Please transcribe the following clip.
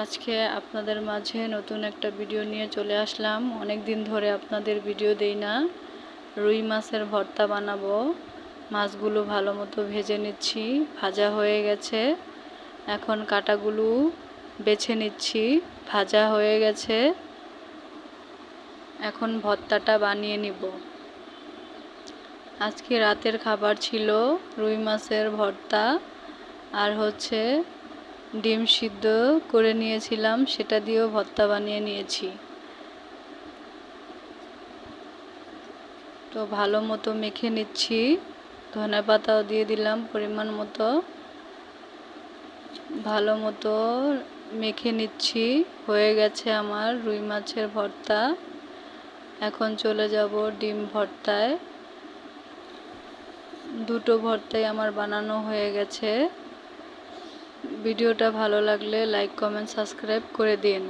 আজকে আপনাদের মাঝে নতুন একটা ভিডিও নিয়ে চলে আসলাম। অনেক দিন ধরে আপনাদের ভিডিও দেই না। রুই মাছের ভর্তা বানাবো। মাছগুলো ভালো মতো ভেজে নিচ্ছি, ভাজা হয়ে গেছে। এখন কাঁটাগুলো বেছে নিচ্ছি, ভাজা হয়ে গেছে। এখন ভর্তাটা বানিয়ে নিব। আজকে রাতের খাবার ছিল রুই মাছের ভর্তা আর ডিম সিদ্ধ করে নিয়েছিলাম, সেটা দিয়েও ভর্তা বানিয়ে নিয়েছি। তো ভালো মতো মেখে নিচ্ছি, ধনেপাতাও দিয়ে দিলাম পরিমাণ মতো। ভালো মতো মেখে নিচ্ছি, হয়ে গেছে আমার রুই মাছের ভর্তা। এখন চলে যাব ডিম ভর্তায়। দুটো ভর্তাই আমার বানানো হয়ে গেছে। ভিডিওটা ভালো লাগলে লাইক, কমেন্ট, সাবস্ক্রাইব করে দিন।